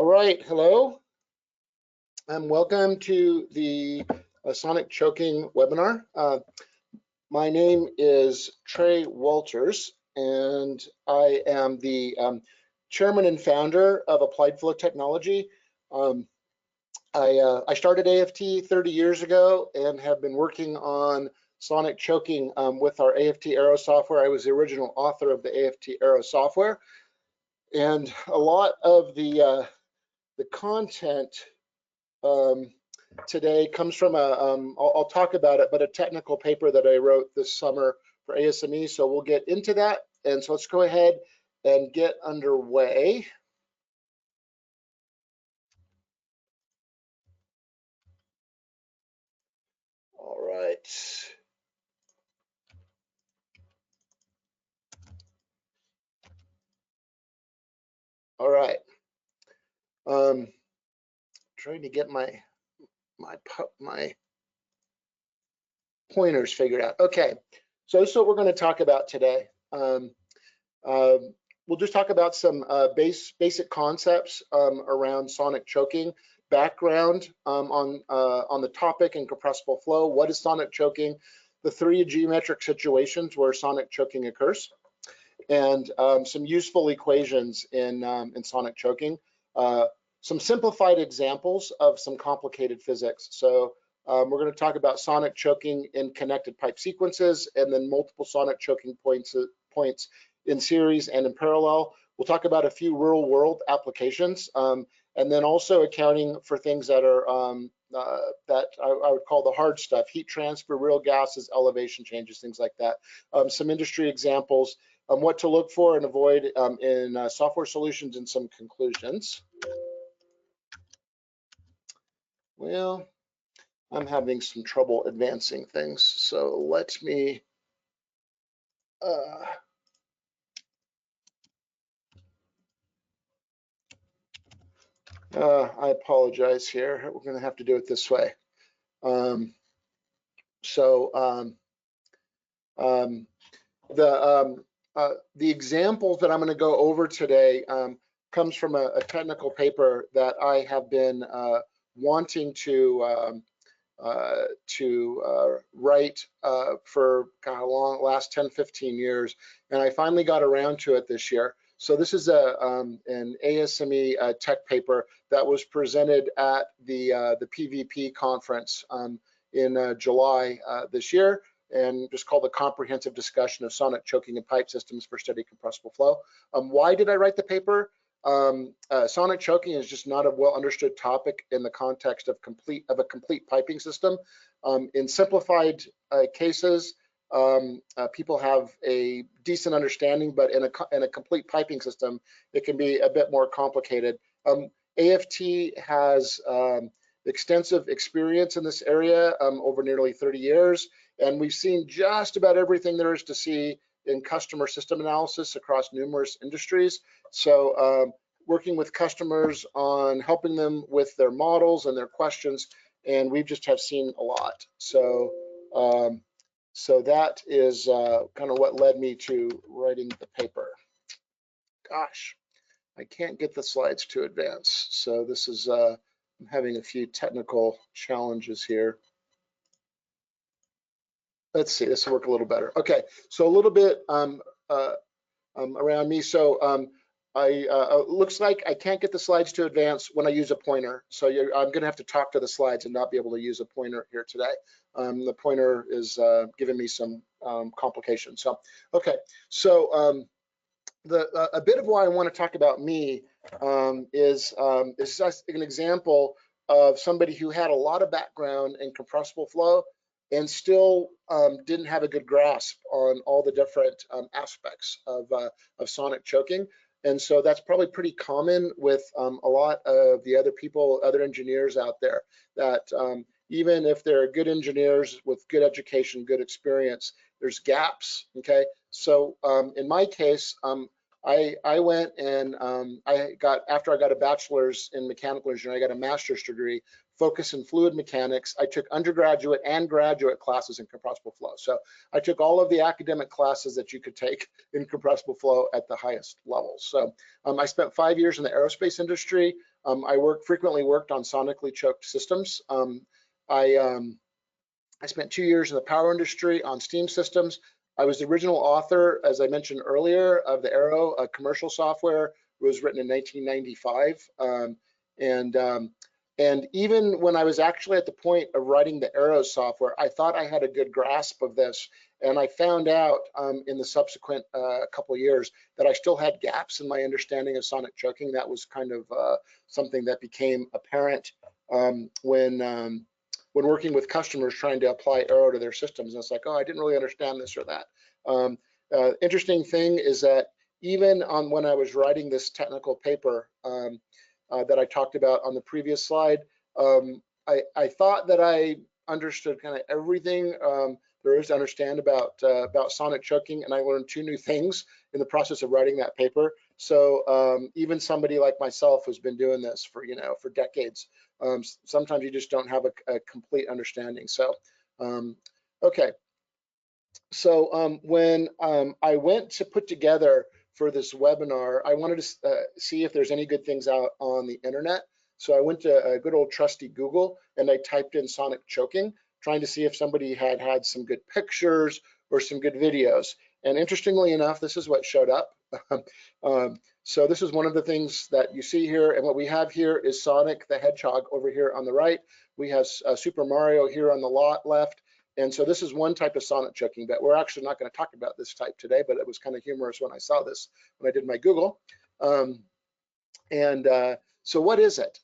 All right, hello, and welcome to the sonic choking webinar. My name is Trey Walters, and I am the chairman and founder of Applied Flow Technology. I started AFT 30 years ago and have been working on sonic choking with our AFT Arrow software. I was the original author of the AFT Arrow software, and a lot of the content today comes from I'll talk about it, but a technical paper that I wrote this summer for ASME. So we'll get into that. And so let's go ahead and get underway. All right. All right. Trying to get my pointers figured out. Okay, so this is what we're going to talk about today. We'll just talk about some basic concepts around sonic choking, background on the topic and compressible flow. What is sonic choking? The three geometric situations where sonic choking occurs, and some useful equations in sonic choking. Some simplified examples of some complicated physics. So we're going to talk about sonic choking in connected pipe sequences, and then multiple sonic choking points in series and in parallel. We'll talk about a few real world applications, and then also accounting for things that are that I would call the hard stuff: heat transfer, real gases, elevation changes, things like that. Some industry examples, what to look for and avoid in software solutions, and some conclusions. Well, I'm having some trouble advancing things, so let me I apologize here. We're going to have to do it this way. The examples that I'm going to go over today comes from a technical paper that I have been wanting to write for kind of last 10-15 years, and I finally got around to it this year. So this is an ASME tech paper that was presented at the PVP conference in July this year, and just called the Comprehensive Discussion of Sonic Choking in Pipe Systems for Steady Compressible Flow. Why did I write the paper? Sonic choking is just not a well understood topic in the context of a complete piping system. In simplified cases, people have a decent understanding, but in a complete piping system, it can be a bit more complicated. AFT has extensive experience in this area over nearly 30 years, and we've seen just about everything there is to see in customer system analysis across numerous industries. So working with customers on helping them with their models and their questions, and we just have seen a lot. So so that is kind of what led me to writing the paper. Gosh, I can't get the slides to advance. So this is, I'm having a few technical challenges here. Let's see, this will work a little better. Okay, so a little bit around me. So looks like I can't get the slides to advance when I use a pointer. So I'm going to have to talk to the slides and not be able to use a pointer here today. The pointer is giving me some complications. So, okay, so a bit of why I want to talk about me is just an example of somebody who had a lot of background in compressible flow and still didn't have a good grasp on all the different aspects of sonic choking. And so that's probably pretty common with a lot of the other people, other engineers out there, that even if they're good engineers with good education, good experience, there's gaps, okay? So in my case, I went and after I got a bachelor's in mechanical engineering, I got a master's degree focused in fluid mechanics. I took undergraduate and graduate classes in compressible flow. So I took all of the academic classes that you could take in compressible flow at the highest levels. So I spent 5 years in the aerospace industry. I frequently worked on sonically choked systems. I spent 2 years in the power industry on steam systems. I was the original author, as I mentioned earlier, of the Arrow commercial software. It was written in 1995. And even when I was actually at the point of writing the Arrow software, I thought I had a good grasp of this. And I found out in the subsequent couple of years that I still had gaps in my understanding of sonic choking. That was kind of something that became apparent when working with customers trying to apply Arrow to their systems. And it's like, oh, I didn't really understand this or that. Interesting thing is that even on when I was writing this technical paper that I talked about on the previous slide, I thought that I understood kind of everything there is to understand about sonic choking, and I learned 2 new things in the process of writing that paper. So even somebody like myself who's been doing this for for decades, sometimes you just don't have a complete understanding. So okay. So when I went to put together for this webinar, I wanted to see if there's any good things out on the internet. So I went to a good old trusty Google and I typed in sonic choking, trying to see if somebody had some good pictures or some good videos. And interestingly enough, this is what showed up. So this is one of the things that you see here. And what we have here is Sonic the Hedgehog over here on the right. We have Super Mario here on the left. And so this is one type of sonic choking, but we're actually not going to talk about this type today, but it was kind of humorous when I saw this, when I did my Google. So what is it?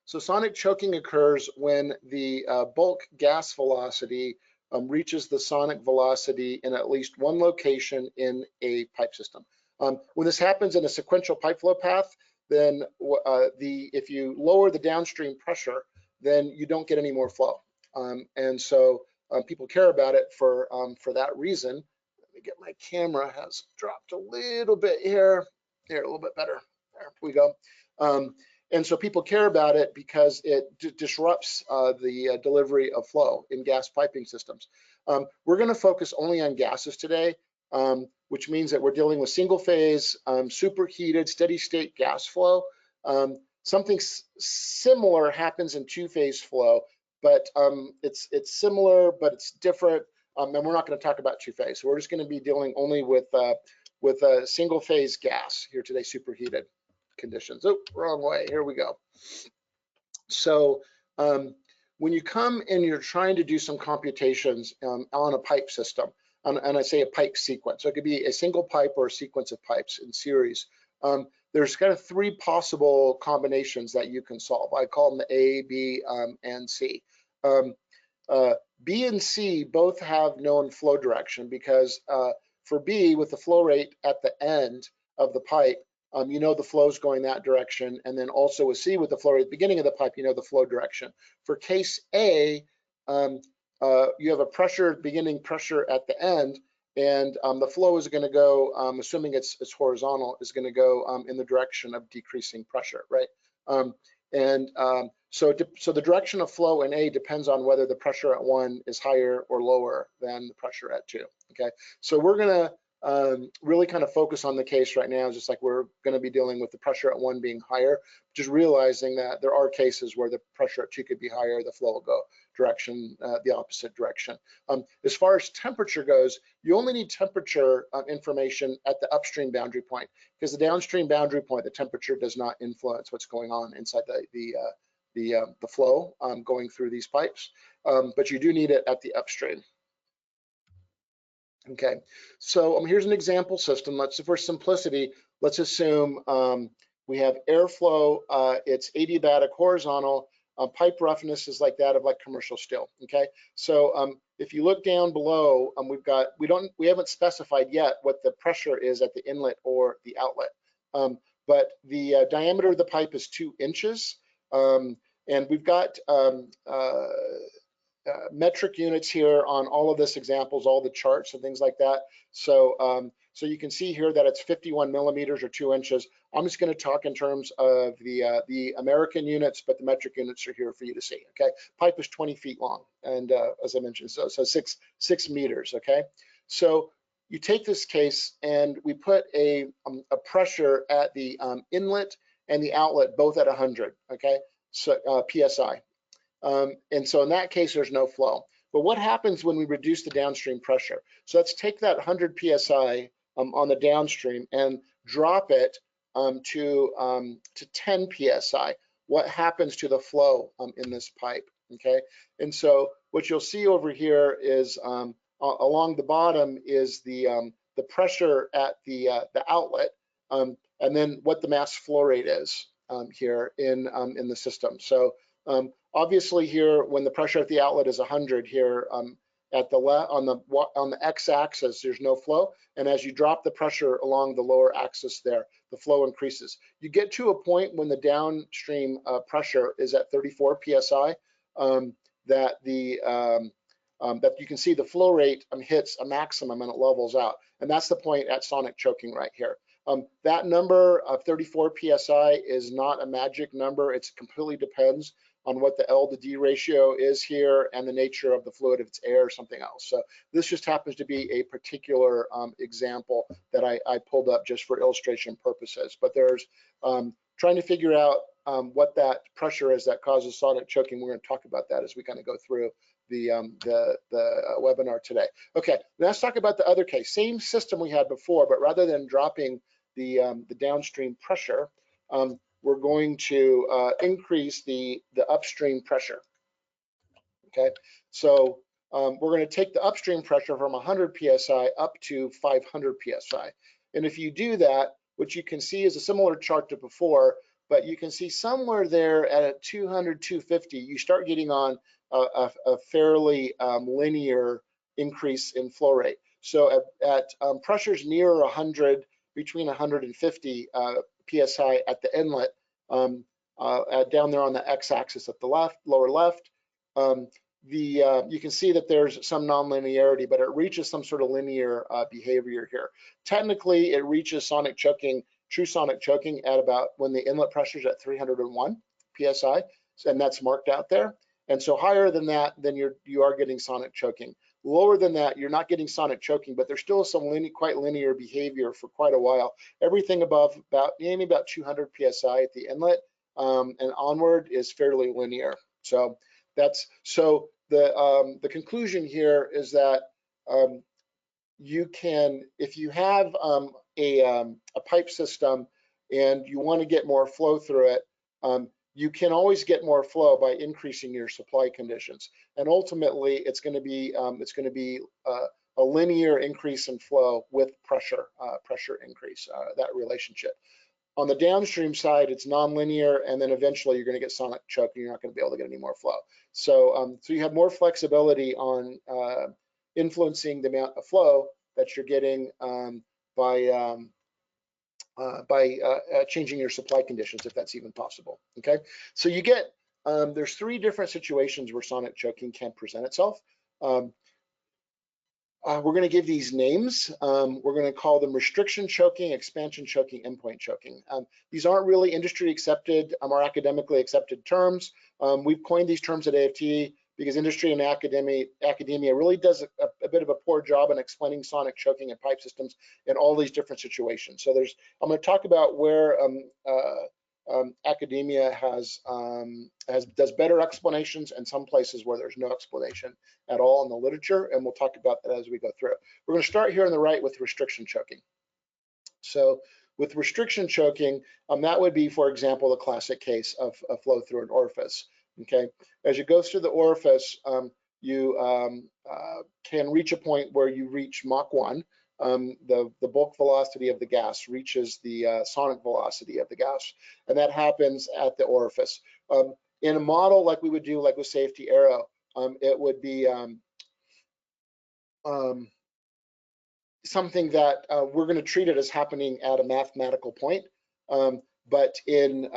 So sonic choking occurs when the bulk gas velocity reaches the sonic velocity in at least one location in a pipe system. When this happens in a sequential pipe flow path, then if you lower the downstream pressure, then you don't get any more flow. And so people care about it for that reason. Let me get my camera, has dropped a little bit here. Here, a little bit better. There we go. And so people care about it because it disrupts the delivery of flow in gas piping systems. We're going to focus only on gases today, which means that we're dealing with single phase, superheated, steady state gas flow. Something similar happens in 2-phase flow, but it's similar, but it's different. And we're not going to talk about 2-phase. So we're just going to be dealing only with a single phase gas here today, superheated conditions. Oh, wrong way. Here we go. So when you come and you're trying to do some computations on a pipe system, and I say a pipe sequence, so it could be a single pipe or a sequence of pipes in series. There's kind of 3 possible combinations that you can solve. I call them the A, B, and C. B and C both have known flow direction because for B, with the flow rate at the end of the pipe, you know the flow is going that direction. And then also with C, with the flow rate at the beginning of the pipe, you know the flow direction. For case A, you have a pressure, beginning pressure at the end, and the flow is going to go, assuming it's horizontal, is going to go in the direction of decreasing pressure, right? So the direction of flow in A depends on whether the pressure at 1 is higher or lower than the pressure at 2, okay? So we're going to really kind of focus on the case right now, just like we're going to be dealing with the pressure at 1 being higher, just realizing that there are cases where the pressure at 2 could be higher, the flow will go the opposite direction. As far as temperature goes, you only need temperature information at the upstream boundary point, because the downstream boundary point, the temperature does not influence what's going on inside the flow going through these pipes, but you do need it at the upstream. Okay, so here's an example system. For simplicity, let's assume we have airflow. It's adiabatic horizontal. Pipe roughness is like that of commercial steel. Okay, so if you look down below, we haven't specified yet what the pressure is at the inlet or the outlet, but the diameter of the pipe is 2 inches, and we've got metric units here on all of this examples, all the charts and things like that. So so you can see here that it's 51 millimeters or 2 inches. I'm just going to talk in terms of the American units, but the metric units are here for you to see. Okay, pipe is 20 feet long, and as I mentioned, so 6 meters. Okay, so you take this case and we put a pressure at the inlet and the outlet both at 100, okay, so PSI. And so in that case, there's no flow. But what happens when we reduce the downstream pressure? So let's take that 100 PSI on the downstream and drop it to 10 PSI. What happens to the flow in this pipe, okay? And so what you'll see over here is along the bottom is the pressure at the outlet, and then what the mass flow rate is here in the system. So obviously here, when the pressure at the outlet is 100 here at the left on the x-axis, there's no flow, and as you drop the pressure along the lower axis there, the flow increases. You get to a point when the downstream pressure is at 34 psi that you can see the flow rate hits a maximum and it levels out, and that's the point at sonic choking right here. That number of 34 psi is not a magic number. It completely depends on what the L to D ratio is here and the nature of the fluid, if it's air or something else. So this just happens to be a particular example that I pulled up just for illustration purposes. But there's trying to figure out what that pressure is that causes sonic choking. We're going to talk about that as we kind of go through the webinar today. Okay, let's talk about the other case. Same system we had before, but rather than dropping the downstream pressure, we're going to increase the upstream pressure. Okay, so we're going to take the upstream pressure from 100 psi up to 500 psi. And if you do that, what you can see is a similar chart to before, but you can see somewhere there at a 200, 250, you start getting on a fairly linear increase in flow rate. So at pressures near 100, between 150 psi at the inlet, down there on the x-axis at the left, lower left, you can see that there's some nonlinearity, but it reaches some sort of linear behavior here. Technically, it reaches sonic choking, true sonic choking, at about when the inlet pressure is at 301 psi, and that's marked out there. And so higher than that, then you are getting sonic choking. Lower than that, you're not getting sonic choking, but there's still some quite linear behavior for quite a while. Everything above maybe about 200 psi at the inlet and onward is fairly linear. So the conclusion here is that you can, if you have a pipe system and you want to get more flow through it, you can always get more flow by increasing your supply conditions, and ultimately it's going to be a linear increase in flow with pressure increase, that relationship. On the downstream side, it's nonlinear, and then eventually you're going to get sonic choking. You're not going to be able to get any more flow. So so you have more flexibility on influencing the amount of flow that you're getting by changing your supply conditions, if that's even possible. Okay, so you get there's three different situations where sonic choking can present itself. We're going to give these names. We're going to call them restriction choking, expansion choking, endpoint choking. These aren't really industry accepted or academically accepted terms. We've coined these terms at AFT because industry and academia really does a bit of a poor job in explaining sonic choking and pipe systems in all these different situations. So I'm going to talk about where academia does better explanations, and some places where there's no explanation at all in the literature, and we'll talk about that as we go through. We're going to start here on the right with restriction choking. So with restriction choking, that would be, for example, the classic case of flow through an orifice. Okay, as you go through the orifice, you can reach a point where you reach Mach 1. The bulk velocity of the gas reaches the sonic velocity of the gas, and that happens at the orifice. In a model like we would do, like with AFT Arrow, it would be something that we're going to treat it as happening at a mathematical point. But in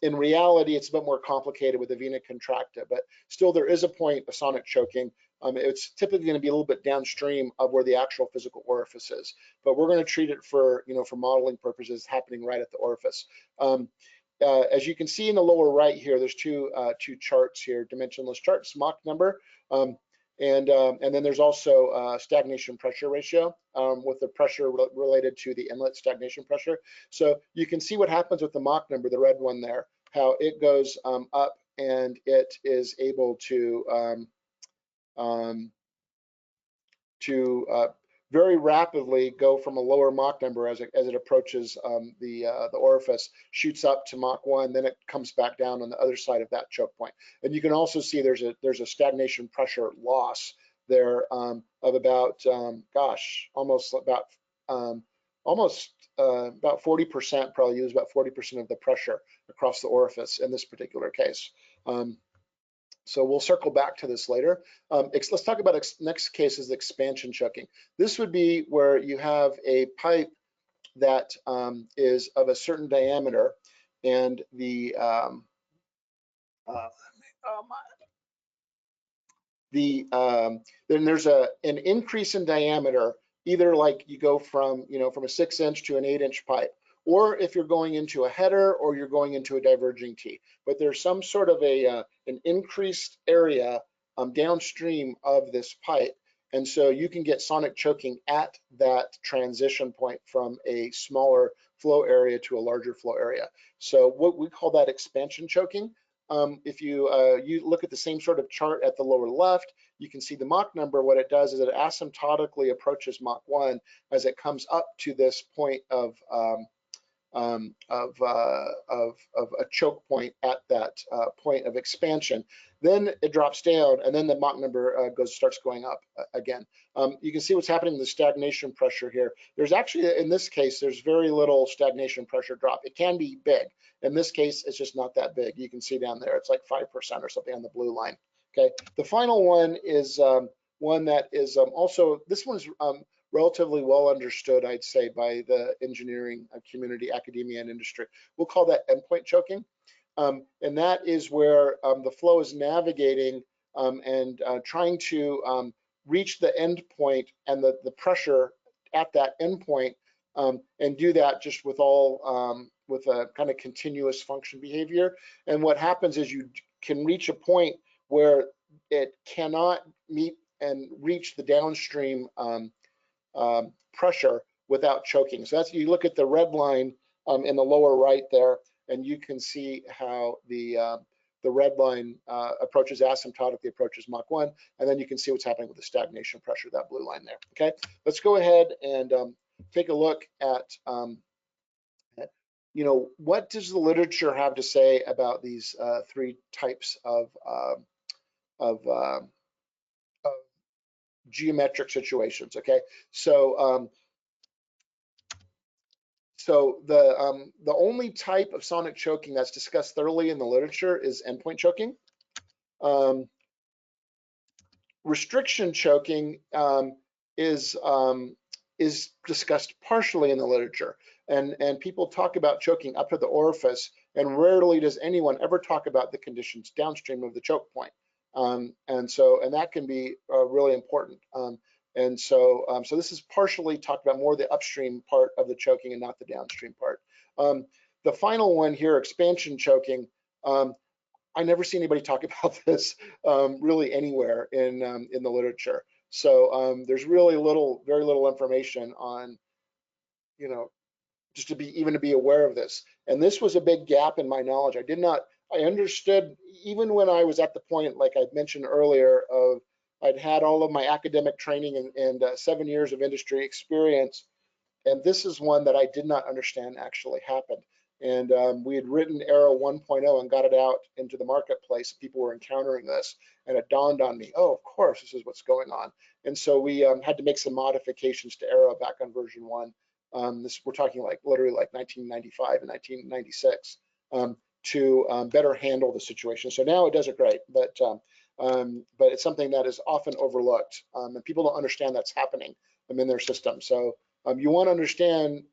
reality, it's a bit more complicated with the vena contracta. But still, there is a point of sonic choking. It's typically going to be a little bit downstream of where the actual physical orifice is. But we're going to treat it for modeling purposes happening right at the orifice. As you can see in the lower right here, there's two charts here, dimensionless charts, Mach number. And then there's also stagnation pressure ratio with the pressure related to the inlet stagnation pressure. So you can see what happens with the Mach number, the red one there, how it goes up and it is able to very rapidly go from a lower Mach number as it approaches the orifice, shoots up to Mach 1, then it comes back down on the other side of that choke point. And you can also see there's a stagnation pressure loss there of about almost about 40%, probably use about 40% of the pressure across the orifice in this particular case. So we'll circle back to this later. Let's talk about next case is expansion choking. This would be where you have a pipe that is of a certain diameter, and then there's an increase in diameter, either like you go from from a 6-inch to an 8-inch pipe, or if you're going into a header or you're going into a diverging T. But there's some sort of an increased area downstream of this pipe. And so you can get sonic choking at that transition point from a smaller flow area to a larger flow area. So what we call that expansion choking. If you look at the same sort of chart at the lower left, you can see the Mach number. What it does is it asymptotically approaches Mach 1 as it comes up to this point of a choke point at that point of expansion. Then it drops down, and then the Mach number starts going up again. You can see what's happening in the stagnation pressure here. There's actually, in this case, there's very little stagnation pressure drop. It can be big. In this case, it's just not that big. You can see down there, it's like 5% or something on the blue line. Okay, the final one is one that is also, this one's relatively well understood, I'd say, by the engineering community, academia, and industry. We'll call that endpoint choking. And that is where the flow is navigating and trying to reach the end point and the pressure at that end point, and do that just with with a kind of continuous function behavior. And what happens is you can reach a point where it cannot meet and reach the downstream pressure without choking. So that's, you look at the red line in the lower right there, and you can see how the red line asymptotically approaches Mach 1, and then you can see what's happening with the stagnation pressure, that blue line there. Okay, let's go ahead and take a look at what does the literature have to say about these three types of geometric situations. Okay, so the only type of sonic choking that's discussed thoroughly in the literature is endpoint choking. Restriction choking is discussed partially in the literature, and people talk about choking up to the orifice, and rarely does anyone ever talk about the conditions downstream of the choke point. And that can be really important. So this is partially talked about more the upstream part of the choking and not the downstream part. The final one here, expansion choking, I never see anybody talk about this really anywhere in the literature. So there's really very little information on, just to be aware of this. And this was a big gap in my knowledge. I understood, even when I was at the point, like I mentioned earlier, of I'd had all of my academic training and 7 years of industry experience, and this is one that I did not understand actually happened. And we had written Arrow 1.0 and got it out into the marketplace. People were encountering this, and it dawned on me, oh, of course, this is what's going on. And so we had to make some modifications to Arrow back on version 1. We're talking like literally like 1995 and 1996 to better handle the situation. So now it does it great, but it's something that is often overlooked, and people don't understand that's happening in their system. So you want to understand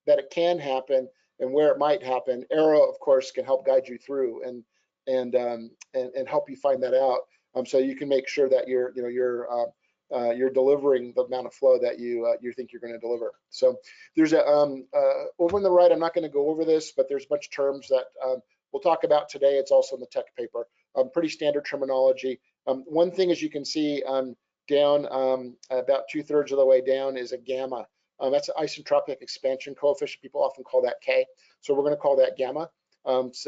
that it can happen and where it might happen. Arrow, of course, can help guide you through and help you find that out, so you can make sure that you're delivering the amount of flow that you think you're going to deliver. So there's over on the right, I'm not going to go over this, but there's a bunch of terms that we'll talk about today. It's also in the tech paper. Pretty standard terminology. One thing, as you can see, down about 2/3 of the way down is a gamma. That's an isentropic expansion coefficient. People often call that K. So we're going to call that gamma. It's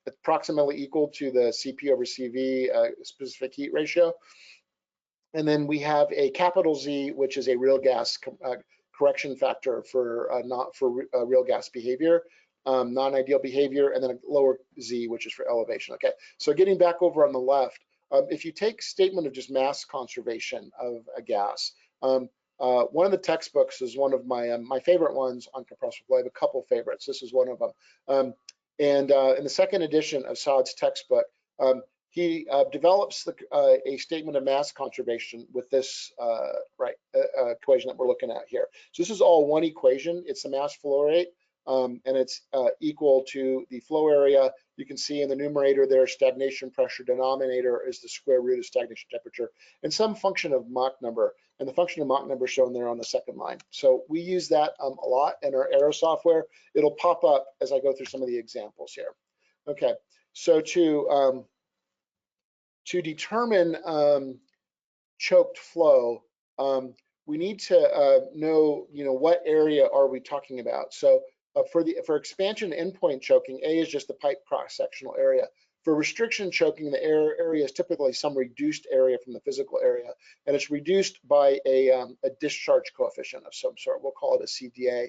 approximately equal to the CP over CV specific heat ratio. And then we have a capital Z, which is a real gas correction factor for real gas behavior, non-ideal behavior, and then a lower Z, which is for elevation. Okay, so getting back over on the left, if you take statement of just mass conservation of a gas, one of the textbooks is one of my favorite ones on compressible. I have a couple favorites. This is one of them. And in the second edition of Saad's textbook, he develops a statement of mass conservation with this equation that we're looking at here. So this is all one equation. It's the mass flow rate, and it's equal to the flow area. You can see in the numerator there, stagnation pressure. Denominator is the square root of stagnation temperature, and some function of Mach number. And the function of Mach number is shown there on the second line. So we use that a lot in our Arrow software. It'll pop up as I go through some of the examples here. Okay, so to determine choked flow, we need to know, what area are we talking about. So for expansion endpoint choking, A is just the pipe cross-sectional area. For restriction choking, the area is typically some reduced area from the physical area, and it's reduced by a discharge coefficient of some sort. We'll call it a CDA,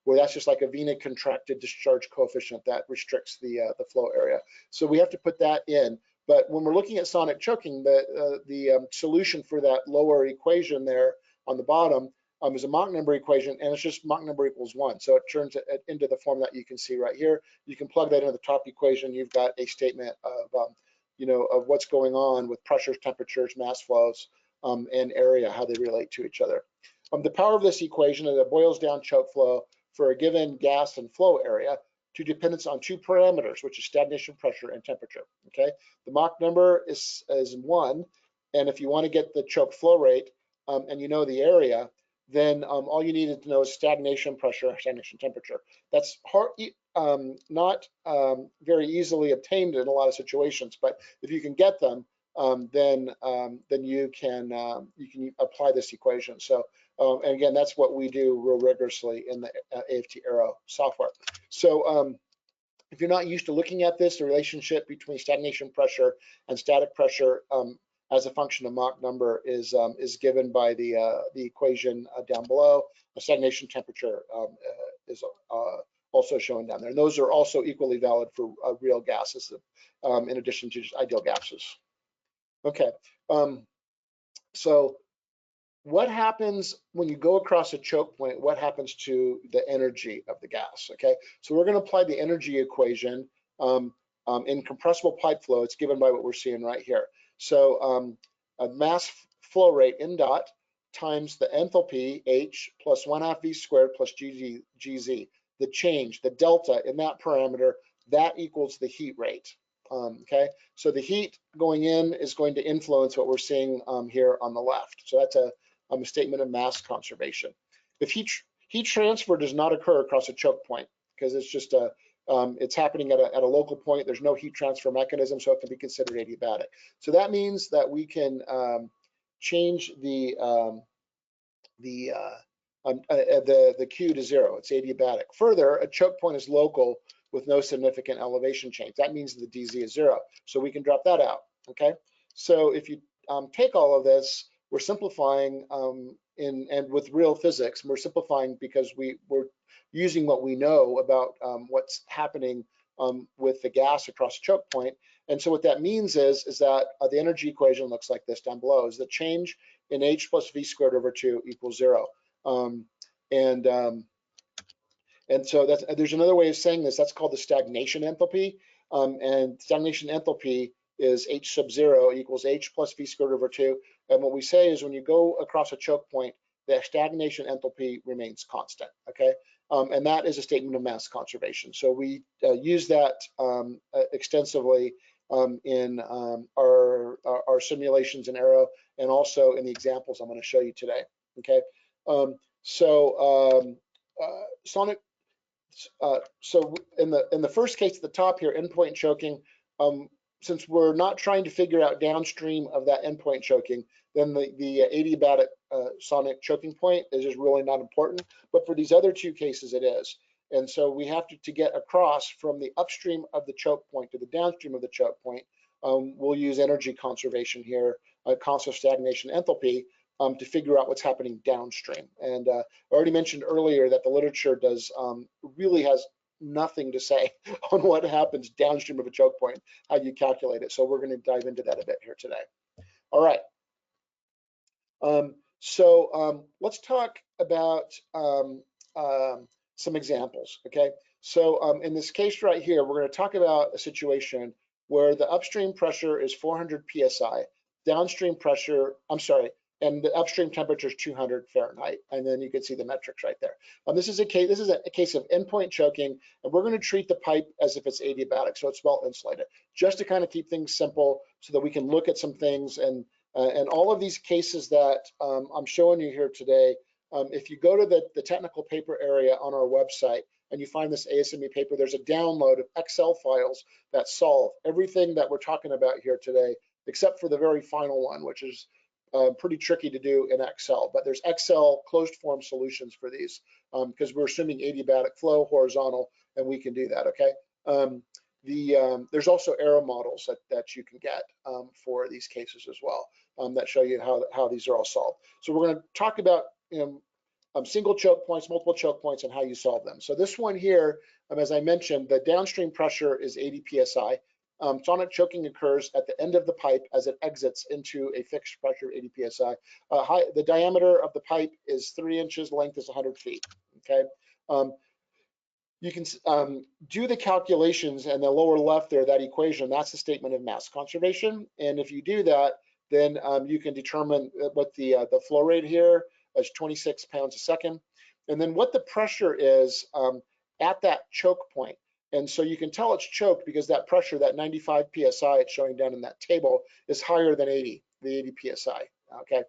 where that's just like a vena contracted discharge coefficient that restricts the flow area. So we have to put that in. But when we're looking at sonic choking, the solution for that lower equation there on the bottom is a Mach number equation, and it's just Mach number equals 1. So it turns it into the form that you can see right here. You can plug that into the top equation. You've got a statement of, of what's going on with pressures, temperatures, mass flows, and area, how they relate to each other. The power of this equation is it boils down choke flow for a given gas and flow area to dependence on two parameters, which is stagnation pressure and temperature. Okay, the Mach number is 1, and if you want to get the choke flow rate and you know the area, then all you need to know is stagnation pressure, stagnation temperature. That's hard, not very easily obtained in a lot of situations, but if you can get them, then you can apply this equation. So and again, that's what we do real rigorously in the AFT Arrow software. So if you're not used to looking at this, the relationship between stagnation pressure and static pressure as a function of Mach number is given by the equation down below. The stagnation temperature is also shown down there. And those are also equally valid for real gases in addition to just ideal gases. Okay, so what happens when you go across a choke point? What happens to the energy of the gas? Okay, so we're going to apply the energy equation in compressible pipe flow. It's given by what we're seeing right here. So a mass flow rate in dot times the enthalpy H plus 1/2 V squared plus GZ. The change, the delta in that parameter, that equals the heat rate. Okay, so the heat going in is going to influence what we're seeing here on the left. So that's a statement of mass conservation. If heat transfer does not occur across a choke point, because it's just it's happening at a local point, there's no heat transfer mechanism, so it can be considered adiabatic. So that means that we can change the Q to 0. It's adiabatic. Further, a choke point is local with no significant elevation change. That means the DZ is 0. So we can drop that out. Okay. So if you take all of this, we're simplifying and with real physics, we're simplifying because we're using what we know about what's happening with the gas across a choke point. And so what that means is that the energy equation looks like this down below, is the change in H plus V squared over 2 equals 0. And so there's another way of saying this. That's called the stagnation enthalpy. And stagnation enthalpy is H sub 0 equals H plus V squared over 2. And what we say is when you go across a choke point, the stagnation enthalpy remains constant. Okay, and that is a statement of mass conservation. So we use that extensively in our simulations in Arrow, and also in the examples I'm going to show you today. Okay, so in the first case at the top here, endpoint choking, since we're not trying to figure out downstream of that endpoint choking, then the adiabatic sonic choking point is just really not important. But for these other two cases, it is. And so we have to get across from the upstream of the choke point to the downstream of the choke point. We'll use energy conservation here, constant stagnation enthalpy, to figure out what's happening downstream. And I already mentioned earlier that the literature does really has nothing to say on what happens downstream of a choke point, how you calculate it. So we're going to dive into that a bit here today. All right. Let's talk about some examples, okay? So in this case right here, we're going to talk about a situation where the upstream pressure is 400 psi, downstream pressure, and the upstream temperature is 200 Fahrenheit, and then you can see the metrics right there. This is a case of endpoint choking, and we're going to treat the pipe as if it's adiabatic, so it's well insulated, just to kind of keep things simple, so that we can look at some things and all of these cases that I'm showing you here today. If you go to the technical paper area on our website and you find this ASME paper, there's a download of Excel files that solve everything that we're talking about here today, except for the very final one, which is pretty tricky to do in Excel. But there's Excel closed form solutions for these because we're assuming adiabatic flow, horizontal, and we can do that, okay? There's also Arrow models that you can get for these cases as well that show you how these are all solved. So we're going to talk about single choke points, multiple choke points, and how you solve them. So this one here, as I mentioned, the downstream pressure is 80 psi. Sonic choking occurs at the end of the pipe as it exits into a fixed pressure of 80 psi. The diameter of the pipe is 3 inches, length is 100 feet. Okay. You can do the calculations in the lower left there, that equation, that's the statement of mass conservation. And if you do that, then you can determine what the flow rate here is 26 pounds a second. And then what the pressure is at that choke point. And so you can tell it's choked because that pressure, that 95 PSI it's showing down in that table, is higher than the 80 PSI. Okay,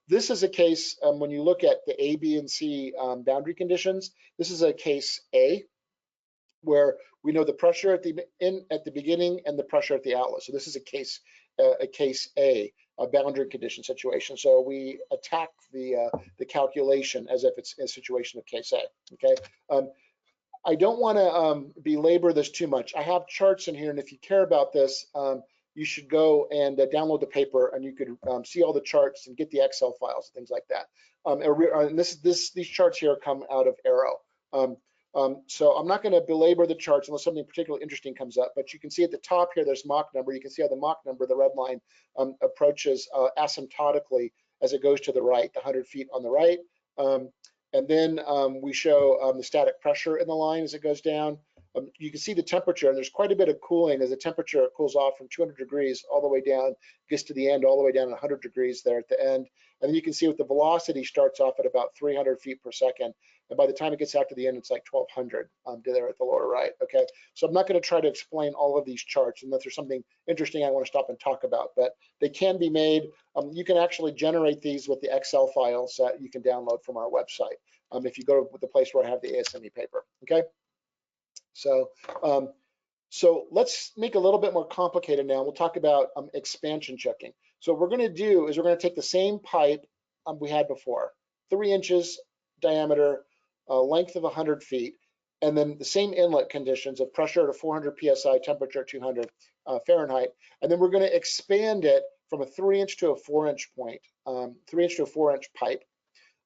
this is a case when you look at the A, B, and C boundary conditions. This is a case A, where we know the pressure at the beginning and the pressure at the outlet. So this is a case A, a boundary condition situation. So we attack the calculation as if it's a situation of case A. Okay. I don't want to belabor this too much. I have charts in here, and if you care about this, you should go and download the paper, and you could see all the charts and get the Excel files and things like that. And these charts here come out of Arrow. So I'm not going to belabor the charts unless something particularly interesting comes up, but you can see at the top here, there's Mach number. You can see how the Mach number, the red line, approaches asymptotically as it goes to the right, the 100 feet on the right. And then we show the static pressure in the line as it goes down. You can see the temperature, and there's quite a bit of cooling as the temperature cools off from 200 degrees all the way down, gets to the end, all the way down to 100 degrees there at the end. And then you can see what the velocity starts off at about 300 feet per second. And by the time it gets out to the end, it's like 1200 there at the lower right. Okay, so I'm not going to try to explain all of these charts unless there's something interesting I want to stop and talk about, but they can be made. You can actually generate these with the Excel files that you can download from our website if you go to the place where I have the ASME paper. Okay, so so let's make a little bit more complicated now. We'll talk about expansion choking. So what we're going to do is we're going to take the same pipe we had before, 3 inches diameter, length of 100 feet, and then the same inlet conditions of pressure at 400 psi, temperature 200 Fahrenheit, and then we're going to expand it from a 3-inch to a 4-inch point, 3-inch to a 4-inch pipe,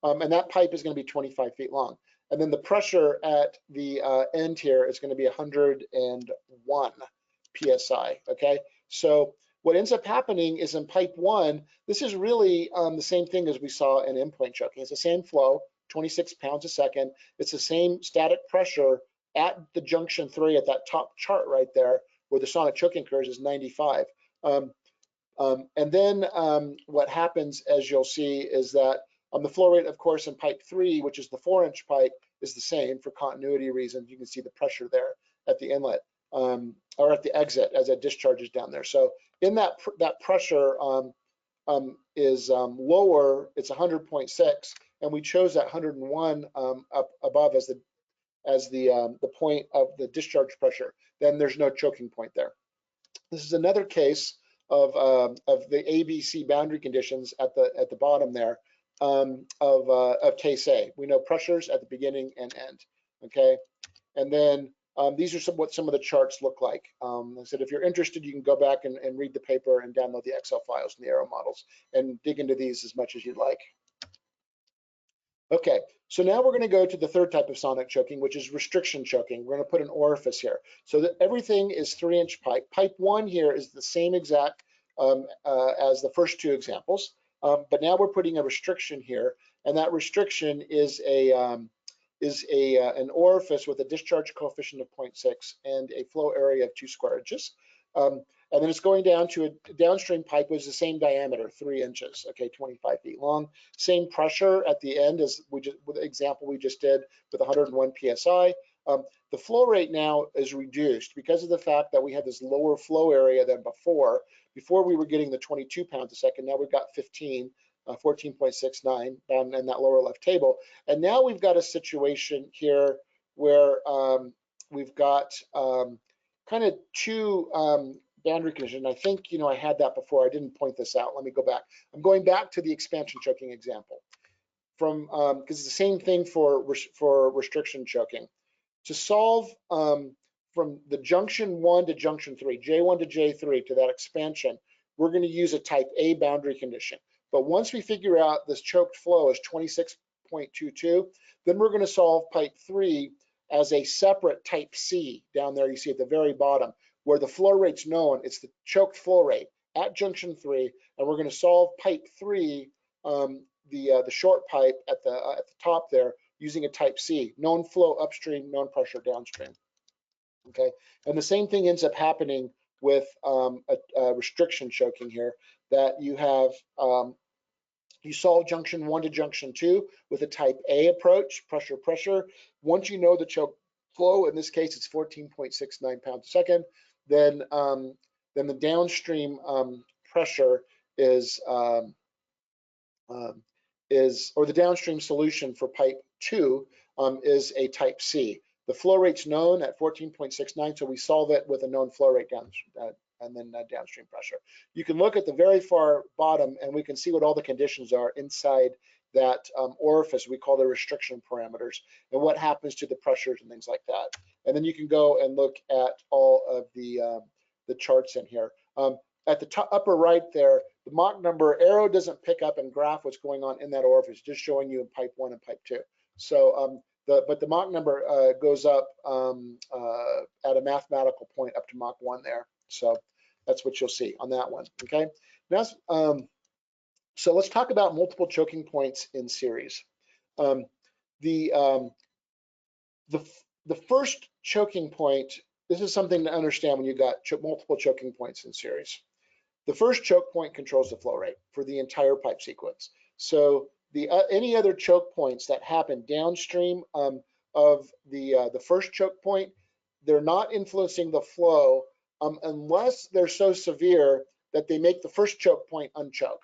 and that pipe is going to be 25 feet long. And then the pressure at the end here is going to be 101 psi. Okay, so what ends up happening is in pipe 1, this is really the same thing as we saw in endpoint choking. It's the same flow, 26 pounds a second. It's the same static pressure at the junction 3 at that top chart right there, where the sonic choking occurs, is 95. And then what happens, as you'll see, is that the flow rate, of course, in pipe 3, which is the 4-inch pipe, is the same for continuity reasons. You can see the pressure there at the inlet or at the exit as it discharges down there. So in that pressure is lower, it's 100.6, and we chose that 101 up above as the point of the discharge pressure. Then there's no choking point there. This is another case of the ABC boundary conditions at the bottom there of case A. We know pressures at the beginning and end. Okay, and then these are what some of the charts look like. I said if you're interested, you can go back and read the paper and download the Excel files and the Arrow models and dig into these as much as you'd like. Okay, so now we're going to go to the third type of sonic choking, which is restriction choking. We're going to put an orifice here so that everything is 3-inch pipe. Pipe 1 here is the same exact as the first two examples, but now we're putting a restriction here, and that restriction is an orifice with a discharge coefficient of 0.6 and a flow area of 2 square inches. And then it's going down to a downstream pipe with the same diameter, 3 inches, okay, 25 feet long. Same pressure at the end as with the example we just did with 101 psi. The flow rate now is reduced because of the fact that we had this lower flow area than before. Before we were getting the 22 pounds a second, now we've got 15, 14.69 down in that lower left table. And now we've got a situation here where we've got kind of two boundary conditions. I think, I had that before. I didn't point this out. Let me go back. I'm going back to the expansion choking example from because it's the same thing for restriction choking. To solve from the junction 1 to junction 3, J1 to J3 to that expansion, we're going to use a type A boundary condition. But once we figure out this choked flow is 26.22, then we're going to solve pipe 3 as a separate type C down there. You see at the very bottom where the flow rate's known. It's the choked flow rate at junction 3, and we're going to solve pipe 3, the short pipe at the top there, using a type C, known flow upstream, known pressure downstream. Okay, and the same thing ends up happening with a restriction choking here, that you have you solve junction 1 to junction 2 with a type A approach, pressure. Once you know the choke flow, in this case it's 14.69 pounds a second, then the downstream pressure is or the downstream solution for pipe 2 is a type C. The flow rate's known at 14.69, so we solve it with a known flow rate and then downstream pressure. You can look at the very far bottom and we can see what all the conditions are inside that orifice we call the restriction parameters and what happens to the pressures and things like that. And then you can go and look at all of the charts in here. At the top, upper right there, the Mach number arrow doesn't pick up and graph what's going on in that orifice, just showing you in pipe 1 and pipe 2. So but the Mach number goes up at a mathematical point up to Mach 1 there. So that's what you'll see on that one. Okay. Now, so let's talk about multiple choking points in series. The first choking point. This is something to understand when you got multiple choking points in series. The first choke point controls the flow rate for the entire pipe sequence. So any other choke points that happen downstream of the first choke point, they're not influencing the flow unless they're so severe that they make the first choke point unchoke,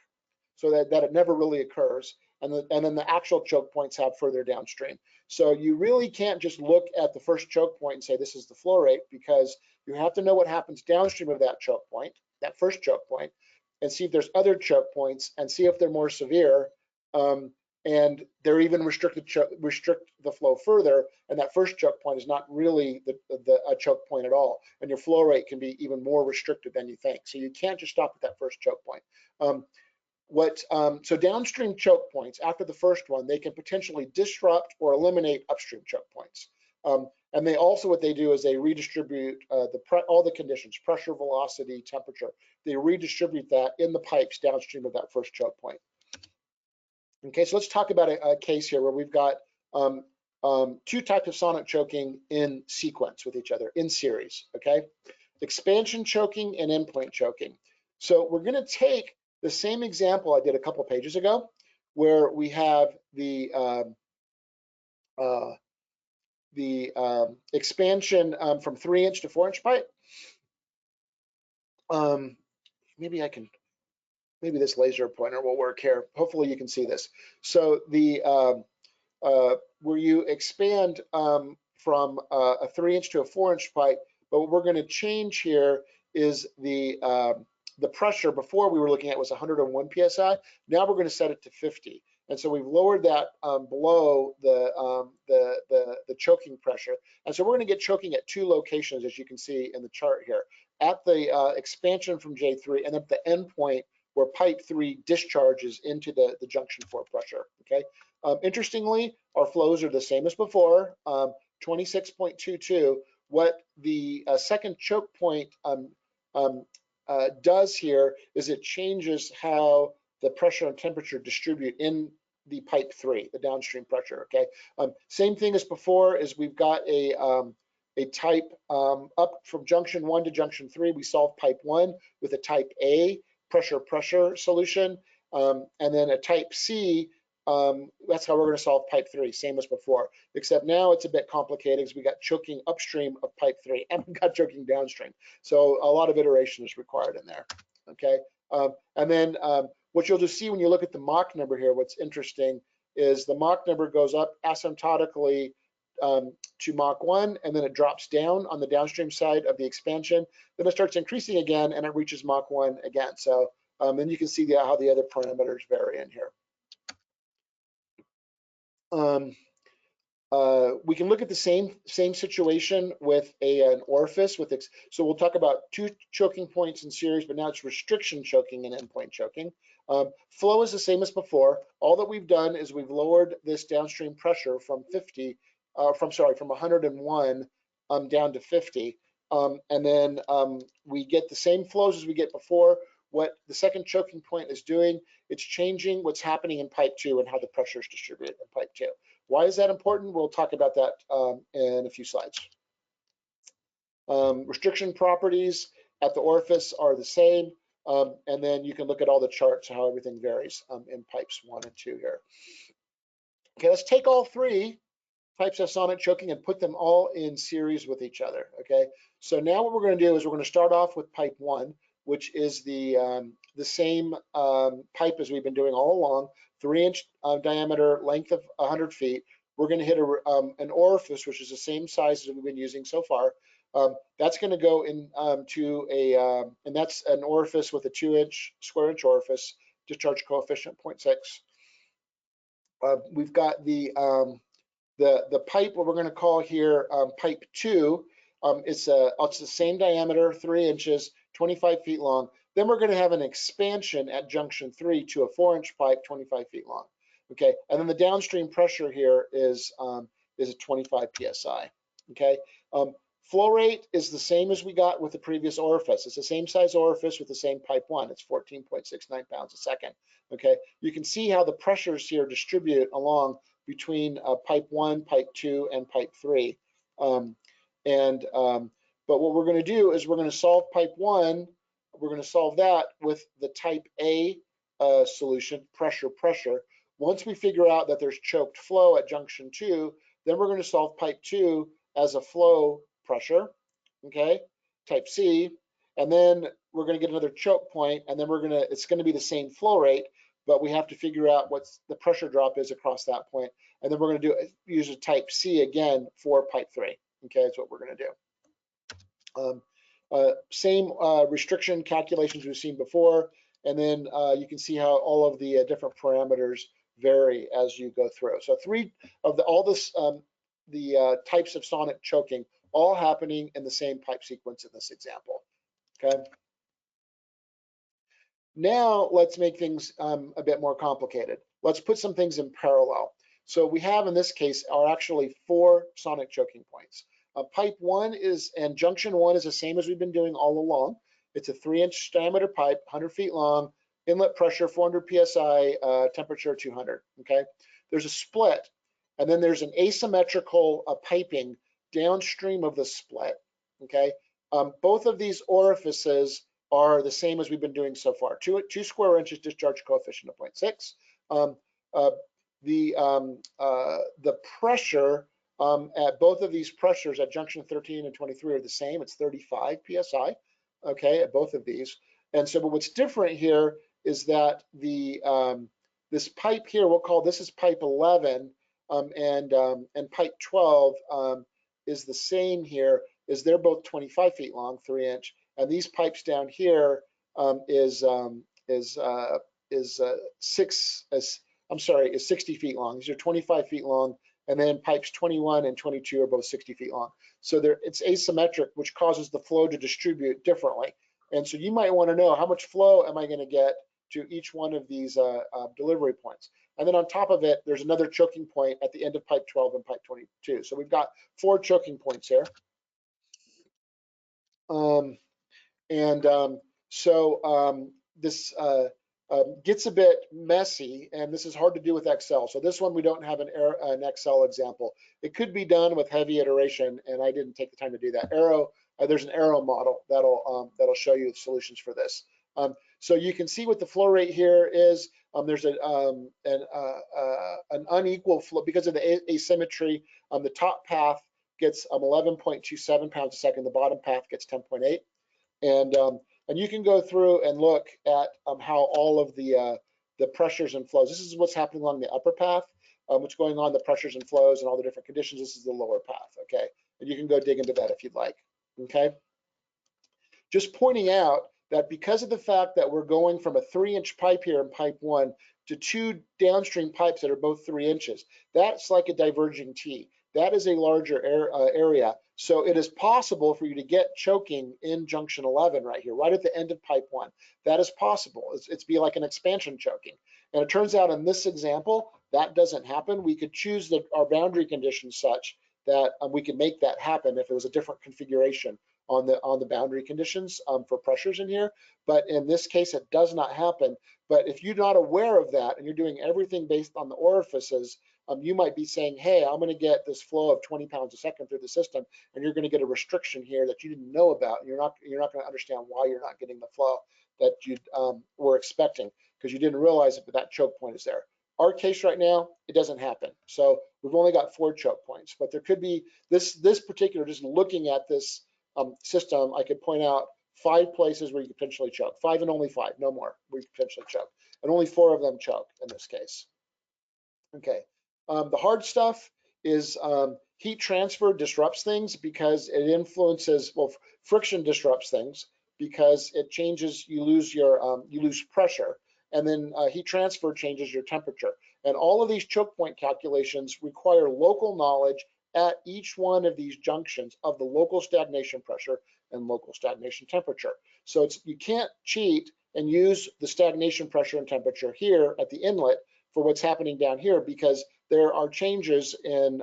so that it never really occurs. And then the actual choke points have further downstream. So you really can't just look at the first choke point and say this is the flow rate, because you have to know what happens downstream of that choke point, that first choke point, and see if there's other choke points and see if they're more severe and they're even restrict the flow further, and that first choke point is not really a choke point at all, and your flow rate can be even more restricted than you think. So you can't just stop at that first choke point. So downstream choke points after the first one, they can potentially disrupt or eliminate upstream choke points. And they also, what they do is they redistribute all the conditions, pressure, velocity, temperature. They redistribute that in the pipes downstream of that first choke point. Okay, so let's talk about a case here where we've got two types of sonic choking in sequence with each other, in series, okay? Expansion choking and endpoint choking. So we're gonna take the same example I did a couple pages ago, where we have the expansion from 3-inch to 4-inch pipe. Maybe this laser pointer will work here. Hopefully you can see this. So where you expand from a 3-inch to a 4-inch pipe, but what we're going to change here is the the pressure before we were looking at was 101 psi. Now we're going to set it to 50. And so we've lowered that below the choking pressure. And so we're going to get choking at two locations, as you can see in the chart here, at the expansion from J3 and at the endpoint where pipe 3 discharges into the junction 4 pressure. Okay. Interestingly, our flows are the same as before, 26.22. What the second choke point does here is it changes how the pressure and temperature distribute in the pipe 3, the downstream pressure. Okay, same thing as before. Is we've got a type up from junction 1 to junction 3. We solve pipe 1 with a type A pressure solution, and then a type C. That's how we're going to solve pipe 3, same as before, except now it's a bit complicated because we got choking upstream of pipe 3 and we got choking downstream. So a lot of iteration is required in there. Okay, and then what you'll just see when you look at the Mach number here, what's interesting is the Mach number goes up asymptotically to Mach 1, and then it drops down on the downstream side of the expansion. Then it starts increasing again, and it reaches Mach 1 again. So then you can see how the other parameters vary in here. We can look at the same situation with an orifice. So we'll talk about two choking points in series, but now it's restriction choking and endpoint choking. Flow is the same as before. All that we've done is we've lowered this downstream pressure from 101 down to 50, and then we get the same flows as we get before. What the second choking point is doing, it's changing what's happening in pipe 2 and how the pressure is distributed in pipe 2. Why is that important? We'll talk about that in a few slides. Restriction properties at the orifice are the same, and then you can look at all the charts, how everything varies in pipes 1 and 2 here. Okay, let's take all three types of sonic choking and put them all in series with each other. Okay, so now what we're going to do is we're going to start off with pipe 1, which is the same pipe as we've been doing all along, 3-inch diameter, length of 100 feet. We're going to hit an orifice, which is the same size as we've been using so far. That's going to go in and that's an orifice with a 2-inch square inch orifice, discharge coefficient 0.6. We've got the pipe, what we're going to call here pipe 2. It's the same diameter, 3 inches, 25 feet long. Then we're going to have an expansion at junction 3 to a 4-inch pipe, 25 feet long. Okay, and then the downstream pressure here is a 25 psi. Okay, flow rate is the same as we got with the previous orifice. It's the same size orifice with the same pipe 1. It's 14.69 pounds a second. Okay, you can see how the pressures here distribute along between pipe 1, pipe 2, and pipe 3. But what we're going to do is we're going to solve pipe 1. We're going to solve that with the type A solution, pressure. Once we figure out that there's choked flow at junction 2, then we're going to solve pipe 2 as a flow pressure, okay, type C, and then we're going to get another choke point, and then it's going to be the same flow rate, but we have to figure out what the pressure drop is across that point, and then we're going to use a type C again for pipe 3. Okay, that's what we're going to do. Same restriction calculations we've seen before, and then you can see how all of the different parameters vary as you go through. So three of the types of sonic choking, all happening in the same pipe sequence in this example. Okay. Now let's make things a bit more complicated. Let's put some things in parallel. So we have in this case are actually 4 sonic choking points. Pipe 1 and junction 1 is the same as we've been doing all along. It's a 3-inch diameter pipe, 100 feet long, inlet pressure 400 psi, temperature 200. Okay, there's a split, and then there's an asymmetrical piping downstream of the split. Okay, both of these orifices are the same as we've been doing so far. 2 square inches discharge coefficient of 0.6. The pressure at both of these pressures at junction 13 and 23 are the same. It's 35 psi. Okay, at both of these. And so, but what's different here is that this pipe here, we'll call this is pipe 11, and pipe 12 is the same here. Is they're both 25 feet long, 3-inch, and these pipes down here is 60 feet long. These are 25 feet long, and then pipes 21 and 22 are both 60 feet long. So it's asymmetric, which causes the flow to distribute differently. And so you might want to know how much flow am I going to get to each one of these delivery points. And then on top of it, there's another choking point at the end of pipe 12 and pipe 22. So we've got 4 choking points here. This gets a bit messy, and this is hard to do with Excel. So this one, we don't have an Excel example. It could be done with heavy iteration, and I didn't take the time to do that. Arrow, there's an Arrow model that'll show you the solutions for this. So you can see what the flow rate here is. There's an unequal flow because of the asymmetry. The top path gets 11.27 pounds a second. The bottom path gets 10.8. And you can go through and look at how all of the pressures and flows. This is what's happening along the upper path, what's going on, the pressures and flows and all the different conditions. This is the lower path, okay? And you can go dig into that if you'd like, okay? Just pointing out that because of the fact that we're going from a 3-inch pipe here in pipe 1 to 2 downstream pipes that are both 3 inches, that's like a diverging T. That is a larger area. So it is possible for you to get choking in junction 11 right here, right at the end of pipe 1. That is possible. It's be like an expansion choking. And it turns out in this example, that doesn't happen. We could choose our boundary conditions such that we could make that happen if it was a different configuration on the boundary conditions for pressures in here. But in this case, it does not happen. But if you're not aware of that and you're doing everything based on the orifices, you might be saying, hey, I'm going to get this flow of 20 pounds a second through the system, and you're going to get a restriction here that you didn't know about. And you're not going to understand why you're not getting the flow that you were expecting because you didn't realize it, but that choke point is there. Our case right now, it doesn't happen. So we've only got 4 choke points, but there could be this particular, just looking at this system, I could point out 5 places where you could potentially choke, 5 and only 5, no more, where you could potentially choke, and only 4 of them choke in this case. Okay, the hard stuff is heat transfer disrupts things because it influences, well, friction disrupts things because it changes, you lose pressure, and then heat transfer changes your temperature. And all of these choke point calculations require local knowledge at each one of these junctions of the local stagnation pressure and local stagnation temperature. So you can't cheat and use the stagnation pressure and temperature here at the inlet for what's happening down here because there are changes in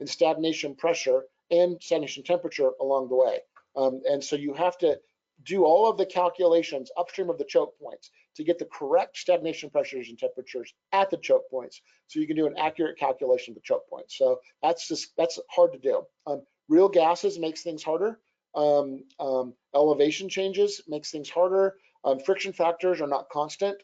stagnation pressure and stagnation temperature along the way. And so you have to do all of the calculations upstream of the choke points to get the correct stagnation pressures and temperatures at the choke points so you can do an accurate calculation of the choke points. So that's hard to do. Real gases makes things harder. Elevation changes makes things harder. Friction factors are not constant.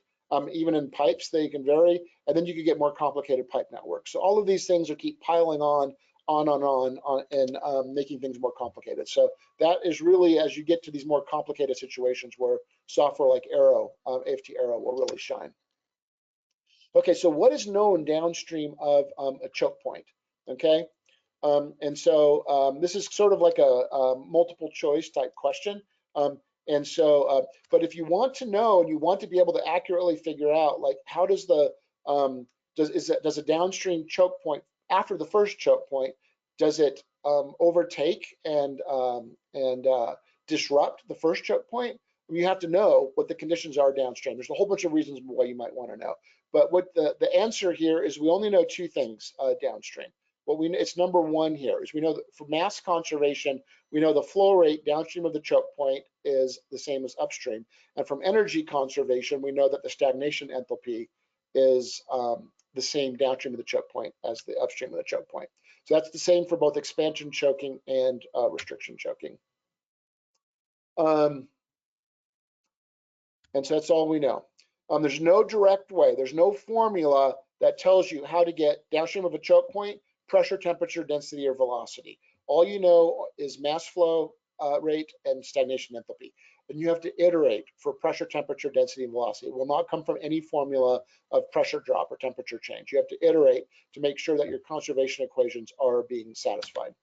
Even in pipes, they can vary, and then you can get more complicated pipe networks. So all of these things are keep piling on and making things more complicated. So that is really, as you get to these more complicated situations where software like Arrow, AFT Arrow will really shine. Okay, so what is known downstream of a choke point? Okay, and so this is sort of like a multiple choice type question. And so, but if you want to know and you want to be able to accurately figure out, like, how does the does a downstream choke point after the first choke point, does it overtake and disrupt the first choke point? You have to know what the conditions are downstream. There's a whole bunch of reasons why you might want to know, but what the answer here is, we only know 2 things downstream. It's number 1 here is we know that for mass conservation, we know the flow rate downstream of the choke point is the same as upstream. And from energy conservation, we know that the stagnation enthalpy is the same downstream of the choke point as the upstream of the choke point. So that's the same for both expansion choking and restriction choking. And so that's all we know. There's no direct way, there's no formula that tells you how to get downstream of a choke point pressure, temperature, density, or velocity. All you know is mass flow rate and stagnation enthalpy. And you have to iterate for pressure, temperature, density, and velocity. It will not come from any formula of pressure drop or temperature change. You have to iterate to make sure that your conservation equations are being satisfied.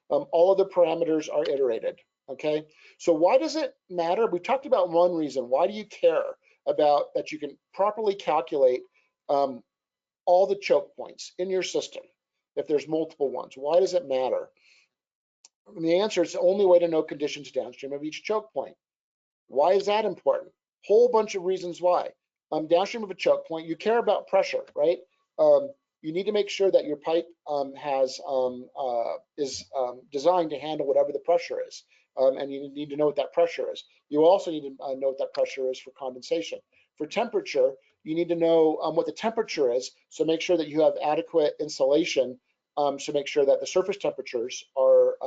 All of the parameters are iterated. okay? So why does it matter? We talked about one reason. Why do you care about that you can properly calculate all the choke points in your system if there's multiple ones? Why does it matter? And the answer is the only way to know conditions downstream of each choke point. Why is that important? Whole bunch of reasons why. Downstream of a choke point, you care about pressure, right? You need to make sure that your pipe is designed to handle whatever the pressure is, and you need to know what that pressure is. You also need to know what that pressure is for condensation. For temperature, you need to know what the temperature is, so make sure that you have adequate insulation to make sure that the surface temperatures are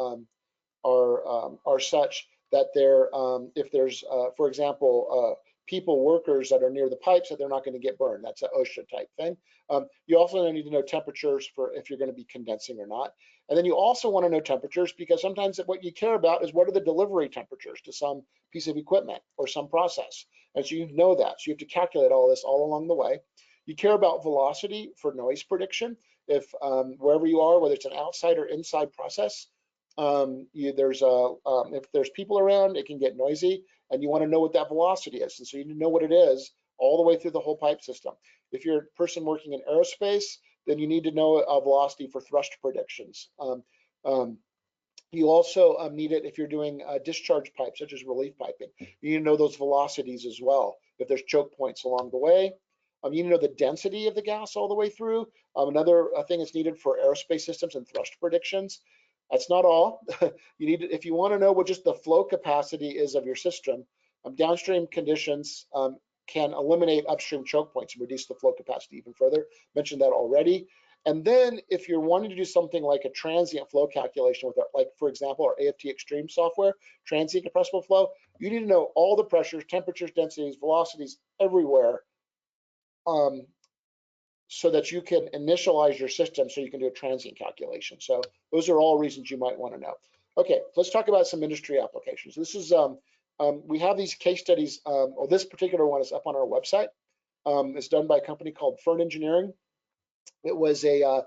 such that if there's, for example, workers that are near the pipes, that they're not going to get burned. That's an OSHA type thing. You also need to know temperatures for if you're going to be condensing or not. And then you also want to know temperatures because sometimes what you care about is what are the delivery temperatures to some piece of equipment or some process. And so you know that. So you have to calculate all this all along the way. You care about velocity for noise prediction. If wherever you are, whether it's an outside or inside process, if there's people around, it can get noisy, and you want to know what that velocity is. And so you need to know what it is all the way through the whole pipe system. If you're a person working in aerospace, then you need to know a velocity for thrust predictions. You also need it if you're doing discharge pipes, such as relief piping. You need to know those velocities as well. If there's choke points along the way, you need to know the density of the gas all the way through. Another thing that's needed for aerospace systems and thrust predictions. That's not all. You need to, if you want to know what just the flow capacity is of your system, downstream conditions can eliminate upstream choke points and reduce the flow capacity even further. Mentioned that already. And then if you're wanting to do something like a transient flow calculation with, like for example, our AFT Extreme software, transient compressible flow, you need to know all the pressures, temperatures, densities, velocities everywhere, so that you can initialize your system so you can do a transient calculation. So those are all reasons you might want to know. Okay, let's talk about some industry applications. This is, we have these case studies, or this particular one is up on our website. It's done by a company called Fern Engineering. It was a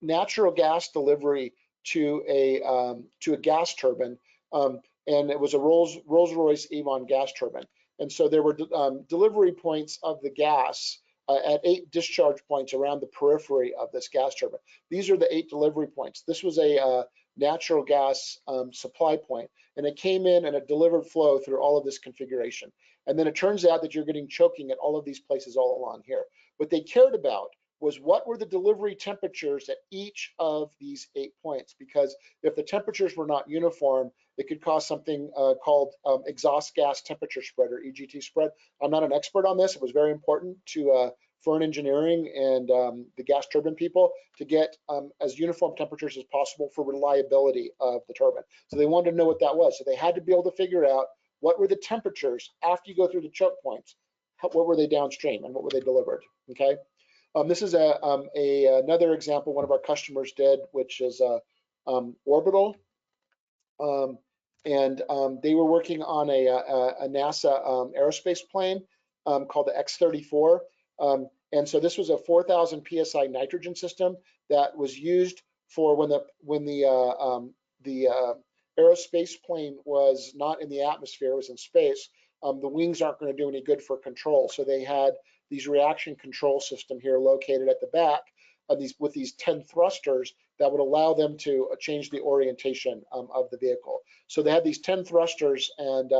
natural gas delivery to a gas turbine, and it was a Rolls-Royce Avon gas turbine. And so there were delivery points of the gas at 8 discharge points around the periphery of this gas turbine. These are the 8 delivery points. This was a natural gas supply point, and it came in and it delivered flow through all of this configuration. And then it turns out that you're getting choking at all of these places all along here. What they cared about was what were the delivery temperatures at each of these 8 points, because if the temperatures were not uniform, it could cause something called exhaust gas temperature spread, or EGT spread. I'm not an expert on this. It was very important to Fern Engineering and the gas turbine people to get as uniform temperatures as possible for reliability of the turbine. So they wanted to know what that was. So they had to be able to figure out what were the temperatures after you go through the choke points, what were they downstream, and what were they delivered, okay? This is another example one of our customers did, which is Orbital. They were working on a NASA aerospace plane called the X-34. And so this was a 4,000 PSI nitrogen system that was used for when the aerospace plane was not in the atmosphere, it was in space. The wings aren't going to do any good for control. So they had these reaction control system here located at the back of with these 10 thrusters that would allow them to change the orientation of the vehicle. So they had these 10 thrusters, and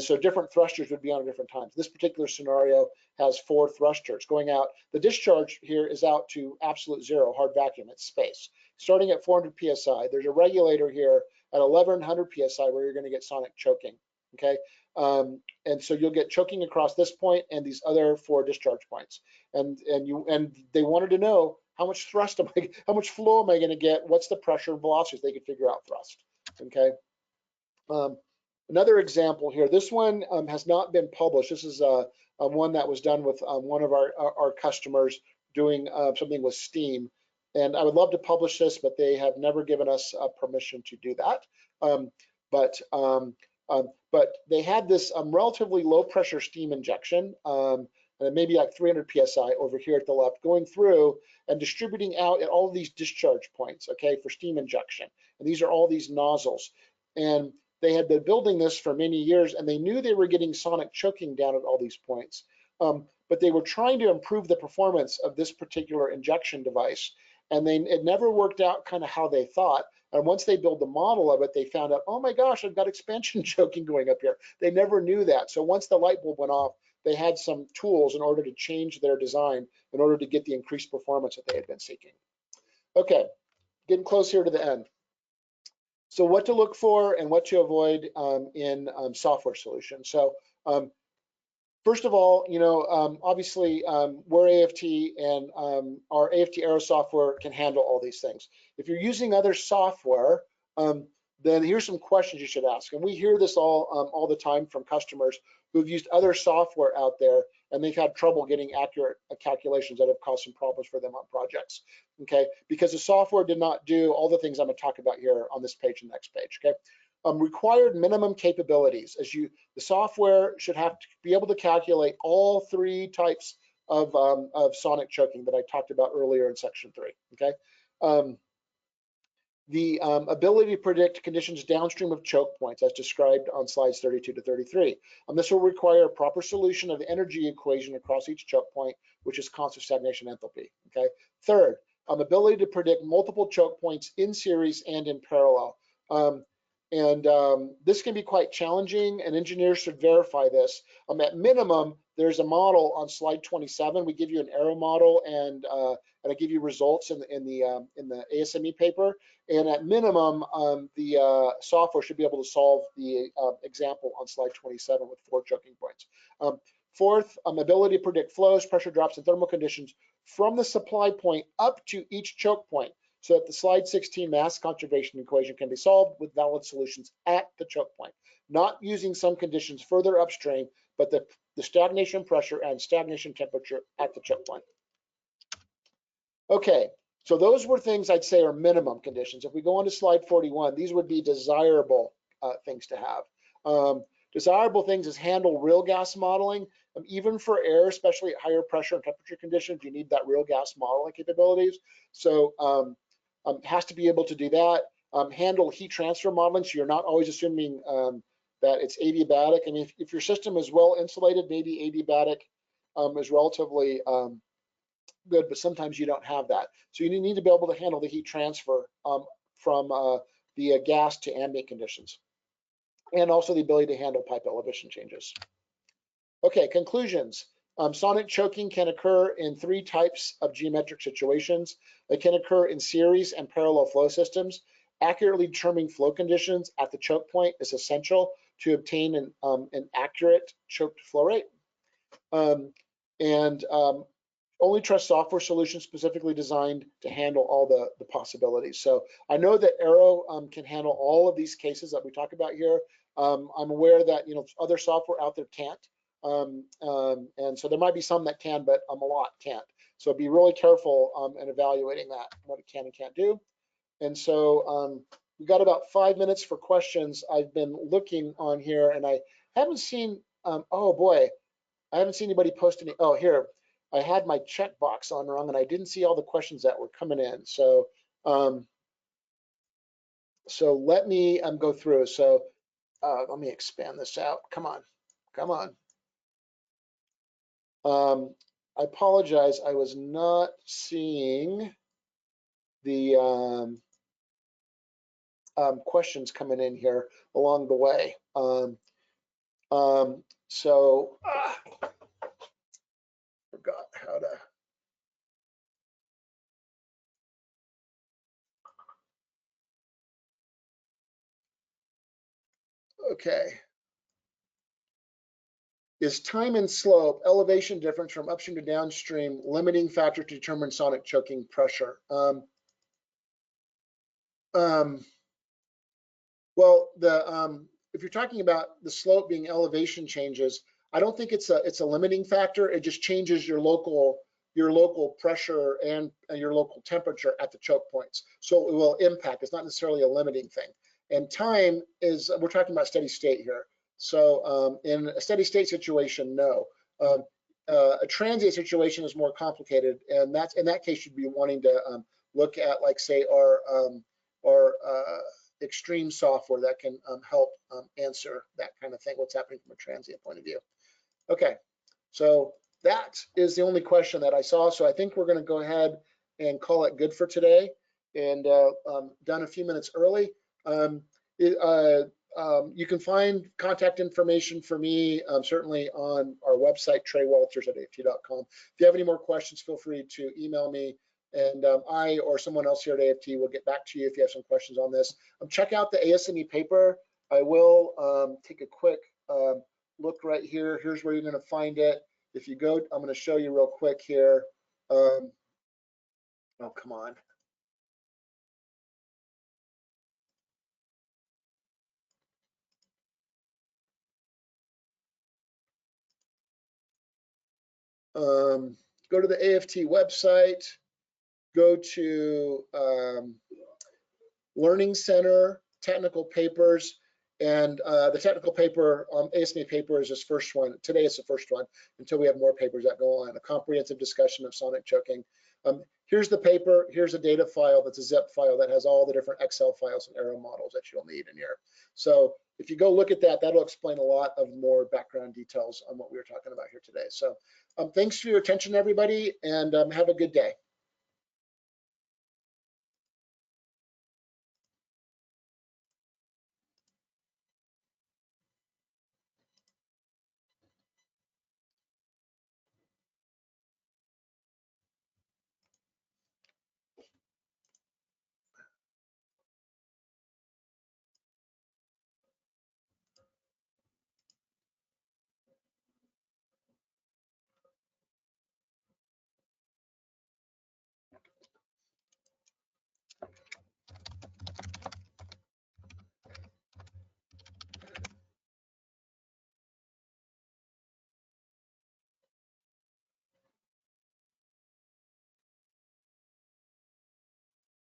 so different thrusters would be on at different times. This particular scenario has 4 thrusters going out. The discharge here is out to absolute zero, hard vacuum, it's space. Starting at 400 PSI, there's a regulator here at 1100 PSI where you're going to get sonic choking, okay? And so you'll get choking across this point and these other 4 discharge points. And they wanted to know how much thrust how much flow am I going to get? What's the pressure and velocity? So they could figure out thrust. Okay. Another example here. This one has not been published. This is one that was done with one of our customers doing something with steam. And I would love to publish this, but they have never given us permission to do that. But they had this relatively low pressure steam injection, and maybe like 300 PSI over here at the left, going through and distributing out at all of these discharge points, okay, for steam injection. And these are all these nozzles. And they had been building this for many years, and they knew they were getting sonic choking down at all these points. But they were trying to improve the performance of this particular injection device, and it never worked out kind of how they thought. And once they built the model of it, they found out, oh my gosh, I've got expansion choking going up here. They never knew that. So once the light bulb went off, they had some tools in order to change their design in order to get the increased performance that they had been seeking. Okay, getting close here to the end. So what to look for and what to avoid in software solutions. So first of all, obviously we're AFT, and our AFT Arrow software can handle all these things. If you're using other software, then here's some questions you should ask. And we hear this all the time from customers who've used other software out there, and they've had trouble getting accurate calculations that have caused some problems for them on projects. Okay, because the software did not do all the things I'm going to talk about here on this page and next page. Okay. Required minimum capabilities. The software should have to be able to calculate all three types of sonic choking that I talked about earlier in section 3. Okay, the ability to predict conditions downstream of choke points, as described on slides 32 to 33. This will require a proper solution of the energy equation across each choke point, which is constant stagnation enthalpy. Okay. Third, ability to predict multiple choke points in series and in parallel. This can be quite challenging, and engineers should verify this. At minimum, there's a model on slide 27. We give you an arrow model, and I give you results in the ASME paper. And at minimum, the software should be able to solve the example on slide 27 with 4 choking points. Fourth, ability to predict flows, pressure drops, and thermal conditions from the supply point up to each choke point, so that the slide 16 mass conservation equation can be solved with valid solutions at the choke point, not using some conditions further upstream, but the stagnation pressure and stagnation temperature at the choke point. Okay, so those were things I'd say are minimum conditions. If we go on to slide 41, these would be desirable things to have. Desirable things is handle real gas modeling. Even for air, especially at higher pressure and temperature conditions, you need that real gas modeling capabilities. So has to be able to do that. Handle heat transfer modeling, so you're not always assuming that it's adiabatic. I mean, if your system is well insulated, maybe adiabatic is relatively good, but sometimes you don't have that. So you need to be able to handle the heat transfer from the gas to ambient conditions, and also the ability to handle pipe elevation changes. Okay, conclusions. Sonic choking can occur in 3 types of geometric situations. It can occur in series and parallel flow systems. Accurately determining flow conditions at the choke point is essential to obtain an accurate choked flow rate. Only trust software solutions specifically designed to handle all the possibilities. So I know that Arrow can handle all of these cases that we talk about here. I'm aware that other software out there can't. And so there might be some that can, but a lot can't. So be really careful in evaluating that, what it can and can't do. And so we've got about 5 minutes for questions. I've been looking on here, and I haven't seen, oh boy, I haven't seen anybody post any. Oh, here, I had my checkbox on wrong, and I didn't see all the questions that were coming in. So so let me go through. So let me expand this out. Come on, come on. I apologize, I was not seeing the questions coming in here along the way. So forgot how to. Okay. Is time and slope, elevation difference from upstream to downstream, limiting factor to determine sonic choking pressure? Well, if you're talking about the slope being elevation changes, I don't think it's a limiting factor. It just changes your local pressure and your local temperature at the choke points. So it will impact. It's not necessarily a limiting thing. And time is, we're talking about steady state here. So in a steady state situation, no. A transient situation is more complicated, and that's in that case you'd be wanting to look at, like, say, our extreme software that can help answer that kind of thing, what's happening from a transient point of view. Okay, so that is the only question that I saw. So I think we're going to go ahead and call it good for today, and done a few minutes early. You can find contact information for me certainly on our website, treywalters@aft.com. If you have any more questions, feel free to email me, and I or someone else here at AFT will get back to you if you have some questions on this. Check out the ASME paper. I will take a quick look right here. Here's where you're going to find it. If you go, I'm going to show you real quick here. Oh, come on. Go to the AFT website, go to Learning Center, technical papers, and the technical paper, ASME paper is this first one. Today it's the first one until we have more papers that go on. A comprehensive discussion of sonic choking. Here's the paper, here's a data file that's a zip file that has all the different Excel files and arrow models that you'll need in here. So if you go look at that, that'll explain a lot of more background details on what we were talking about here today. So thanks for your attention, everybody, and have a good day.